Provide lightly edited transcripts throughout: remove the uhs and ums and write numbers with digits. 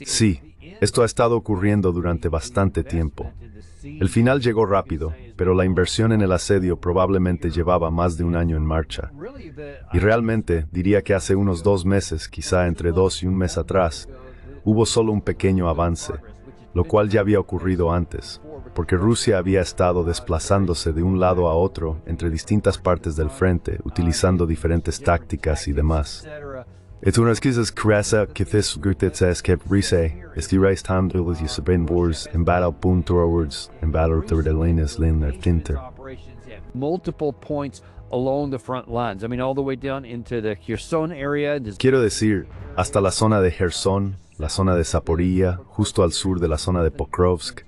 Sí, esto ha estado ocurriendo durante bastante tiempo. El final llegó rápido, pero la inversión en el asedio probablemente llevaba más de un año en marcha. Y realmente, diría que hace unos 2 meses, quizá entre 2 y un mes atrás, hubo solo un pequeño avance, lo cual ya había ocurrido antes, porque Rusia había estado desplazándose de un lado a otro entre distintas partes del frente, utilizando diferentes tácticas y demás. Una esquizas crasa que this gutets que rise, estirais handles y saben wars en battle puntowards en battle terdelines linear tinter. Multiple points along the front lines. I mean, all the way down into the Kherson area. Quiero decir, hasta la zona de Gerson, la zona de Zaporilla, justo al sur de la zona de Pokrovsk,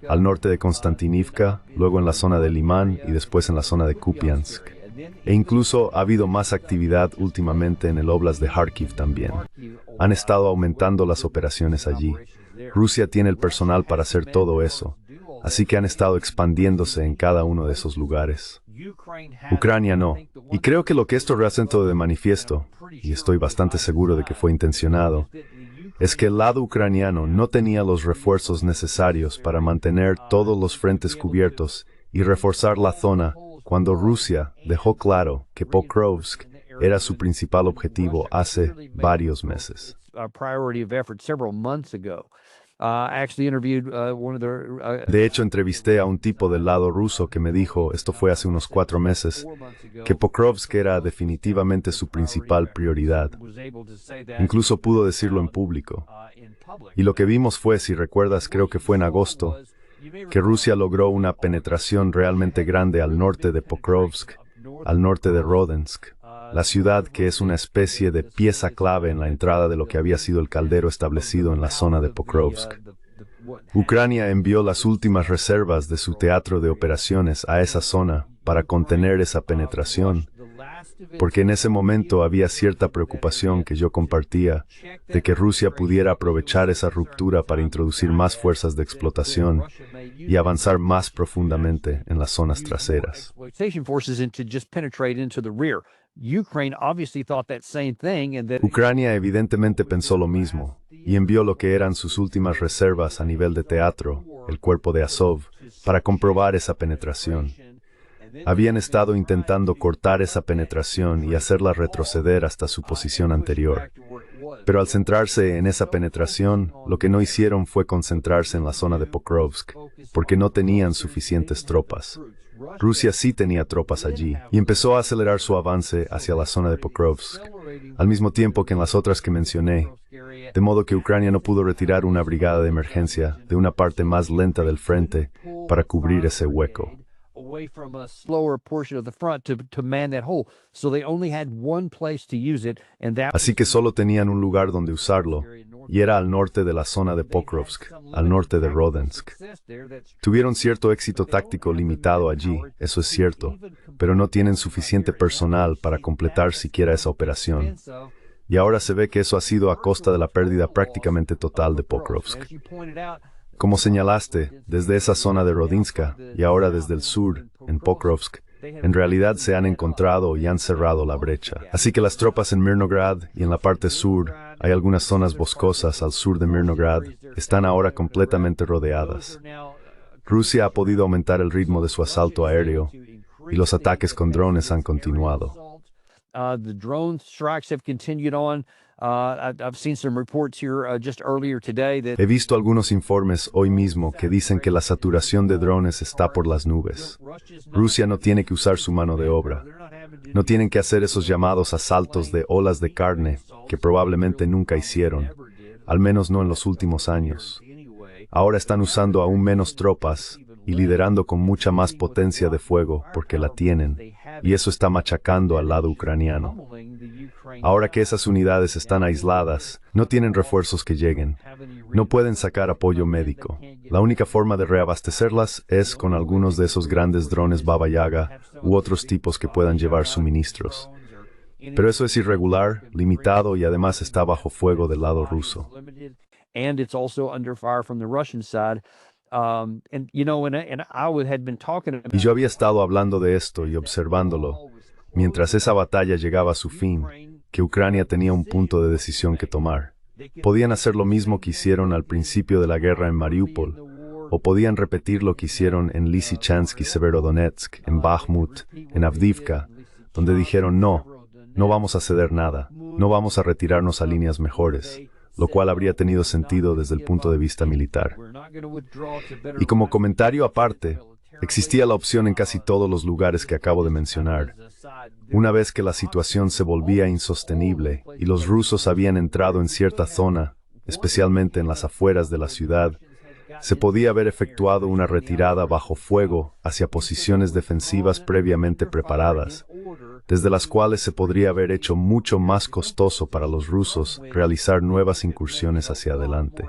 al norte de Konstantinivka, luego en la zona de Limán y después en la zona de Kupiansk. E incluso ha habido más actividad últimamente en el Oblast de Kharkiv también. Han estado aumentando las operaciones allí. Rusia tiene el personal para hacer todo eso, así que han estado expandiéndose en cada uno de esos lugares. Ucrania no. Y creo que lo que esto reasentó de manifiesto, y estoy bastante seguro de que fue intencionado, es que el lado ucraniano no tenía los refuerzos necesarios para mantener todos los frentes cubiertos y reforzar la zona cuando Rusia dejó claro que Pokrovsk era su principal objetivo hace varios meses. De hecho, entrevisté a un tipo del lado ruso que me dijo, esto fue hace unos 4 meses, que Pokrovsk era definitivamente su principal prioridad. Incluso pudo decirlo en público. Y lo que vimos fue, si recuerdas, creo que fue en agosto, que Rusia logró una penetración realmente grande al norte de Pokrovsk, al norte de Rodensk, la ciudad que es una especie de pieza clave en la entrada de lo que había sido el caldero establecido en la zona de Pokrovsk. Ucrania envió las últimas reservas de su teatro de operaciones a esa zona para contener esa penetración, porque en ese momento había cierta preocupación que yo compartía de que Rusia pudiera aprovechar esa ruptura para introducir más fuerzas de explotación y avanzar más profundamente en las zonas traseras. Ucrania evidentemente pensó lo mismo y envió lo que eran sus últimas reservas a nivel de teatro, el cuerpo de Azov, para comprobar esa penetración. Habían estado intentando cortar esa penetración y hacerla retroceder hasta su posición anterior. Pero al centrarse en esa penetración, lo que no hicieron fue concentrarse en la zona de Pokrovsk, porque no tenían suficientes tropas. Rusia sí tenía tropas allí, y empezó a acelerar su avance hacia la zona de Pokrovsk, al mismo tiempo que en las otras que mencioné, de modo que Ucrania no pudo retirar una brigada de emergencia de una parte más lenta del frente para cubrir ese hueco. Away from a slower portion of the front to man that hole. So they only had one place to use it, and that Así que solo tenían un lugar donde usarlo, y era al norte de la zona de Pokrovsk, al norte de Rodensk. Tuvieron cierto éxito táctico limitado allí, eso es cierto, pero no tienen suficiente personal para completar siquiera esa operación. Y ahora se ve que eso ha sido a costa de la pérdida prácticamente total de Pokrovsk. Como señalaste, desde esa zona de Rodinska y ahora desde el sur, en Pokrovsk, en realidad se han encontrado y han cerrado la brecha. Así que las tropas en Mirnograd y en la parte sur, hay algunas zonas boscosas al sur de Mirnograd, están ahora completamente rodeadas. Rusia ha podido aumentar el ritmo de su asalto aéreo y los ataques con drones han continuado. The drone strikes have continued on. I've seen some reports here just earlier today that He visto algunos informes hoy mismo que dicen que la saturación de drones está por las nubes. Rusia no tiene que usar su mano de obra. No tienen que hacer esos llamados asaltos de olas de carne que probablemente nunca hicieron, al menos no en los últimos años. Ahora están usando aún menos tropas y liderando con mucha más potencia de fuego porque la tienen, y eso está machacando al lado ucraniano. Ahora que esas unidades están aisladas, no tienen refuerzos que lleguen, no pueden sacar apoyo médico. La única forma de reabastecerlas es con algunos de esos grandes drones Baba Yaga u otros tipos que puedan llevar suministros. Pero eso es irregular, limitado y además está bajo fuego del lado ruso. and it's also under fire from the Russian side. And you know, and I had been talking about Y yo había estado hablando de esto y observándolo, mientras esa batalla llegaba a su fin, que Ucrania tenía un punto de decisión que tomar. Podían hacer lo mismo que hicieron al principio de la guerra en Mariupol, o podían repetir lo que hicieron en Lysychansk y Severodonetsk, en Bakhmut, en Avdiivka, donde dijeron no vamos a ceder nada, no vamos a retirarnos a líneas mejores, lo cual habría tenido sentido desde el punto de vista militar. Y como comentario aparte, existía la opción en casi todos los lugares que acabo de mencionar. Una vez que la situación se volvía insostenible y los rusos habían entrado en cierta zona, especialmente en las afueras de la ciudad, se podía haber efectuado una retirada bajo fuego hacia posiciones defensivas previamente preparadas, desde las cuales se podría haber hecho mucho más costoso para los rusos realizar nuevas incursiones hacia adelante.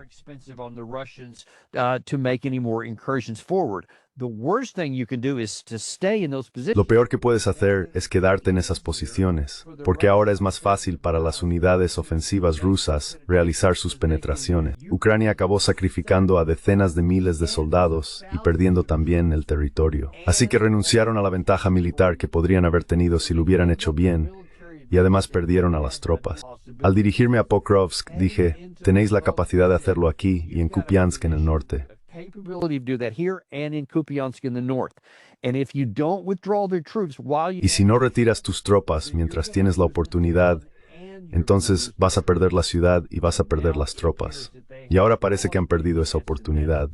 Lo peor que puedes hacer es quedarte en esas posiciones, porque ahora es más fácil para las unidades ofensivas rusas realizar sus penetraciones. Ucrania acabó sacrificando a decenas de miles de soldados y perdiendo también el territorio. Así que renunciaron a la ventaja militar que podrían haber tenido si lo hubieran hecho bien, y además perdieron a las tropas. Al dirigirme a Pokrovsk, dije, tenéis la capacidad de hacerlo aquí y en Kupiansk en el norte. Y si no retiras tus tropas mientras tienes la oportunidad, entonces vas a perder la ciudad y vas a perder las tropas. Y ahora parece que han perdido esa oportunidad.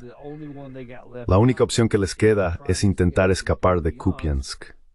La única opción que les queda es intentar escapar de Kupiansk.